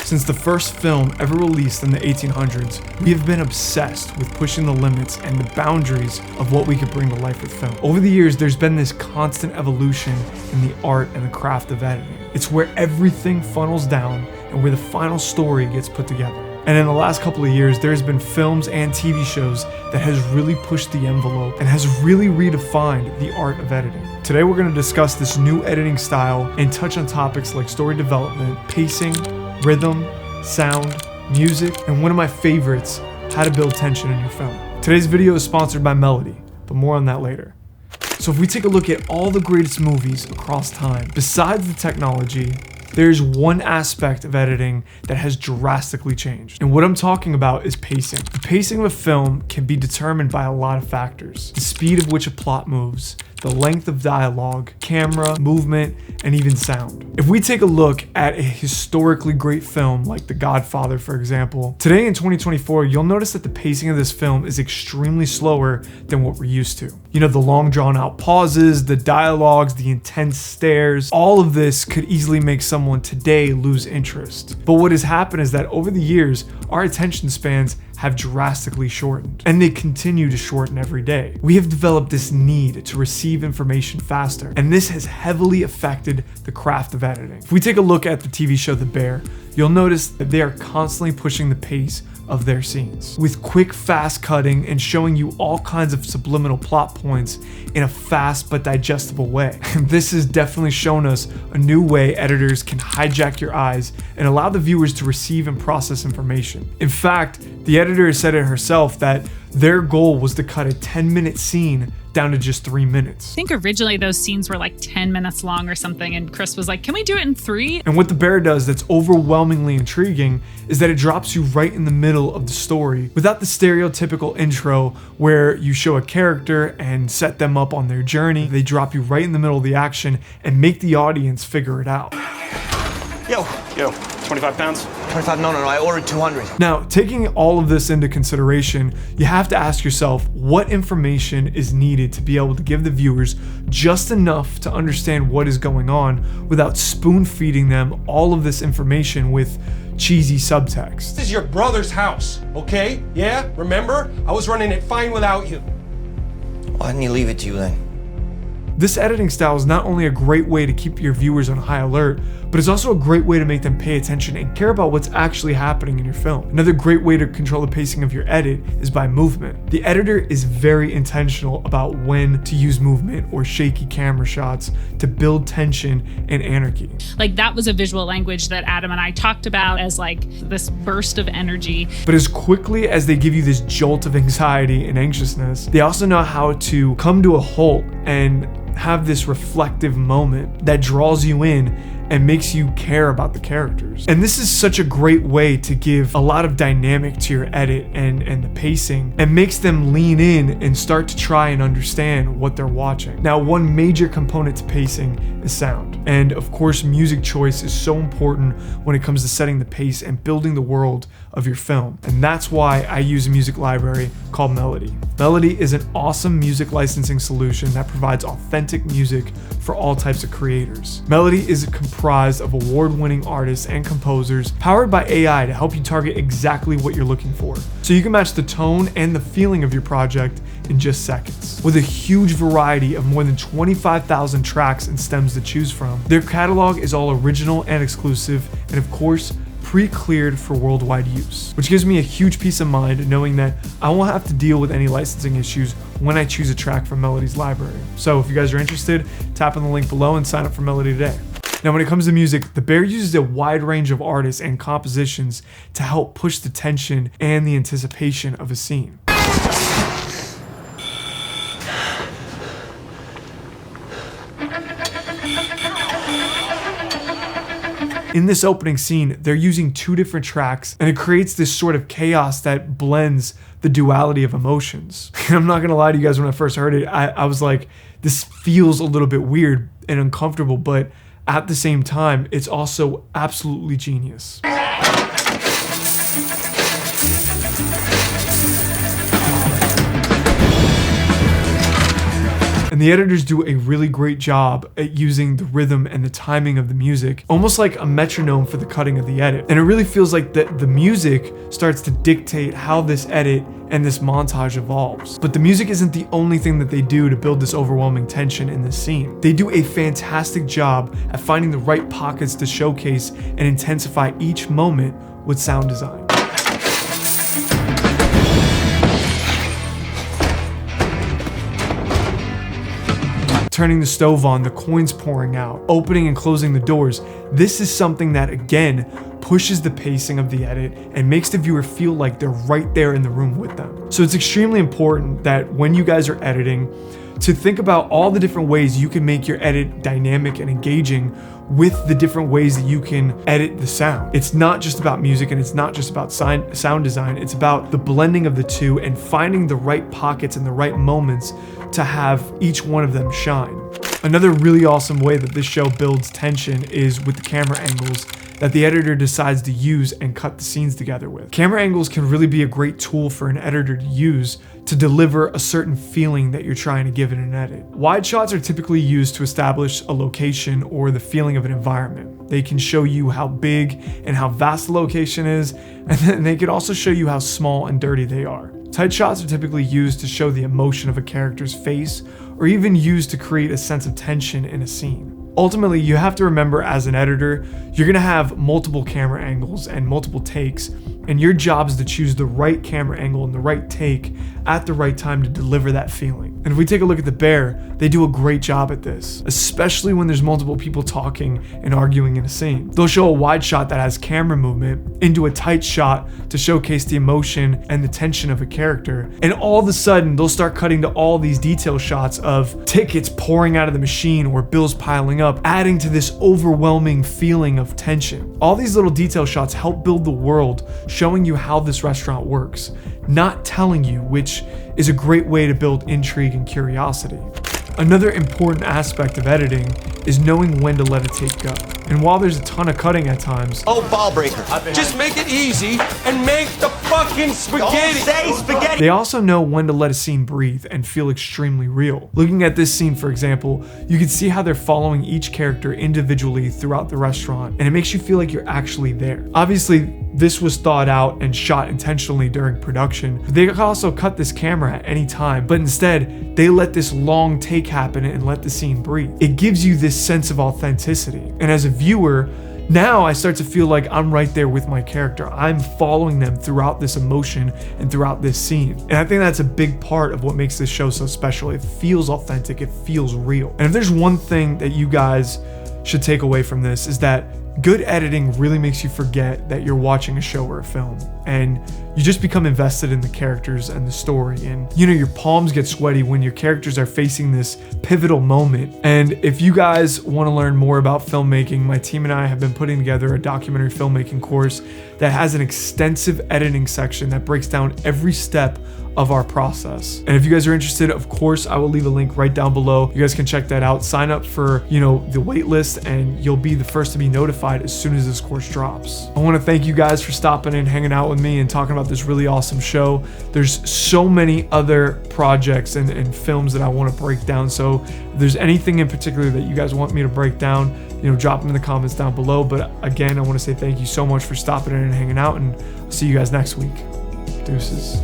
Since the first film ever released in the 1800s, we have been obsessed with pushing the limits and the boundaries of what we could bring to life with film. Over the years, there's been this constant evolution in the art and the craft of editing. It's where everything funnels down and where the final story gets put together. And in the last couple of years, there's been films and TV shows that has really pushed the envelope and has really redefined the art of editing. Today, we're going to discuss this new editing style and touch on topics like story development, pacing, rhythm, sound, music, and one of my favorites, how to build tension in your film. Today's video is sponsored by Melodie, but more on that later. So if we take a look at all the greatest movies across time, besides the technology, there's one aspect of editing that has drastically changed. And what I'm talking about is pacing. The pacing of a film can be determined by a lot of factors. The speed of which a plot moves, the length of dialogue, camera, movement, and even sound. If we take a look at a historically great film like The Godfather, for example, today in 2024, you'll notice that the pacing of this film is extremely slower than what we're used to. You know, the long drawn out pauses, the dialogues, the intense stares, all of this could easily make someone today lose interest. But what has happened is that over the years, our attention spans have drastically shortened, and they continue to shorten every day. We have developed this need to receive information faster, and this has heavily affected the craft of editing. If we take a look at the TV show The Bear, you'll notice that they are constantly pushing the pace of their scenes with quick, fast cutting and showing you all kinds of subliminal plot points in a fast but digestible way. This has definitely shown us a new way editors can hijack your eyes and allow the viewers to receive and process information. In fact, the editor said it herself that their goal was to cut a 10-minute scene down to just 3 minutes. I think originally those scenes were like 10 minutes long or something, and Chris was like, can we do it in 3? And what The Bear does that's overwhelmingly intriguing is that it drops you right in the middle of the story without the stereotypical intro where you show a character and set them up on their journey. They drop you right in the middle of the action and make the audience figure it out. Yo, 25 pounds? 25, no, I ordered 200. Now, taking all of this into consideration, you have to ask yourself what information is needed to be able to give the viewers just enough to understand what is going on without spoon-feeding them all of this information with cheesy subtext. This is your brother's house, okay? Yeah, remember? I was running it fine without you. Why didn't you leave it to you then? This editing style is not only a great way to keep your viewers on high alert, but it's also a great way to make them pay attention and care about what's actually happening in your film. Another great way to control the pacing of your edit is by movement. The editor is very intentional about when to use movement or shaky camera shots to build tension and anarchy. Like, that was a visual language that Adam and I talked about as like this burst of energy. But as quickly as they give you this jolt of anxiety and anxiousness, they also know how to come to a halt and have this reflective moment that draws you in and makes you care about the characters. And this is such a great way to give a lot of dynamic to your edit and the pacing, and makes them lean in and start to try and understand what they're watching. Now, one major component to pacing is sound. And of course, music choice is so important when it comes to setting the pace and building the world of your film. And that's why I use a music library called Melodie. Melodie is an awesome music licensing solution that provides authentic music for all types of creators. Melodie is comprised of award-winning artists and composers powered by AI to help you target exactly what you're looking for, so you can match the tone and the feeling of your project in just seconds. With a huge variety of more than 25,000 tracks and stems to choose from, their catalog is all original and exclusive, and of course, pre-cleared for worldwide use, which gives me a huge peace of mind knowing that I won't have to deal with any licensing issues when I choose a track from Melodie's library. So if you guys are interested, tap on the link below and sign up for Melodie today. Now, when it comes to music, The Bear uses a wide range of artists and compositions to help push the tension and the anticipation of a scene. In this opening scene, they're using 2 different tracks, and it creates this sort of chaos that blends the duality of emotions. And I'm not gonna lie to you guys, when I first heard it, I was like, this feels a little bit weird and uncomfortable, but at the same time, it's also absolutely genius. And the editors do a really great job at using the rhythm and the timing of the music, almost like a metronome for the cutting of the edit. And it really feels like the music starts to dictate how this edit and this montage evolves. But the music isn't the only thing that they do to build this overwhelming tension in this scene. They do a fantastic job at finding the right pockets to showcase and intensify each moment with sound design. Turning the stove on, the coins pouring out, opening and closing the doors. This is something that, again, pushes the pacing of the edit and makes the viewer feel like they're right there in the room with them. So it's extremely important that when you guys are editing, to think about all the different ways you can make your edit dynamic and engaging with the different ways that you can edit the sound. It's not just about music and it's not just about sound design, it's about the blending of the two and finding the right pockets and the right moments to have each one of them shine. Another really awesome way that this show builds tension is with the camera angles that the editor decides to use and cut the scenes together with. Camera angles can really be a great tool for an editor to use to deliver a certain feeling that you're trying to give in an edit. Wide shots are typically used to establish a location or the feeling of an environment. They can show you how big and how vast the location is, and then they can also show you how small and dirty they are. Tight shots are typically used to show the emotion of a character's face, or even used to create a sense of tension in a scene. Ultimately, you have to remember as an editor, you're gonna have multiple camera angles and multiple takes, and your job is to choose the right camera angle and the right take at the right time to deliver that feeling. And if we take a look at The Bear, they do a great job at this, especially when there's multiple people talking and arguing in a scene. They'll show a wide shot that has camera movement into a tight shot to showcase the emotion and the tension of a character. And all of a sudden, they'll start cutting to all these detail shots of tickets pouring out of the machine or bills piling up, adding to this overwhelming feeling of tension. All these little detail shots help build the world, showing you how this restaurant works, not telling you, which is a great way to build intrigue and curiosity. Another important aspect of editing is knowing when to let a take go. And while there's a ton of cutting at times, Oh, ball breaker. Just make it easy and make the fucking spaghetti. Don't say spaghetti. they also know when to let a scene breathe and feel extremely real. Looking at this scene, for example, you can see how they're following each character individually throughout the restaurant, and it makes you feel like you're actually there. Obviously, this was thought out and shot intentionally during production. They could also cut this camera at any time, but instead, they let this long take happen and let the scene breathe. It gives you this sense of authenticity. And as a viewer, now I start to feel like I'm right there with my character. I'm following them throughout this emotion and throughout this scene. And I think that's a big part of what makes this show so special. It feels authentic, it feels real. And if there's one thing that you guys should take away from this, is that good editing really makes you forget that you're watching a show or a film, and you just become invested in the characters and the story. And you know, your palms get sweaty when your characters are facing this pivotal moment. And if you guys want to learn more about filmmaking, my team and I have been putting together a documentary filmmaking course that has an extensive editing section that breaks down every step of our process. And if you guys are interested, of course, I will leave a link right down below. You guys can check that out. Sign up for, the wait list, and you'll be the first to be notified as soon as this course drops. I want to thank you guys for stopping and hanging out with me and talking about this really awesome show. There's so many other projects and films that I want to break down. So if there's anything in particular that you guys want me to break down, drop them in the comments down below. But again, I want to say thank you so much for stopping in and hanging out, and I'll see you guys next week. Deuces.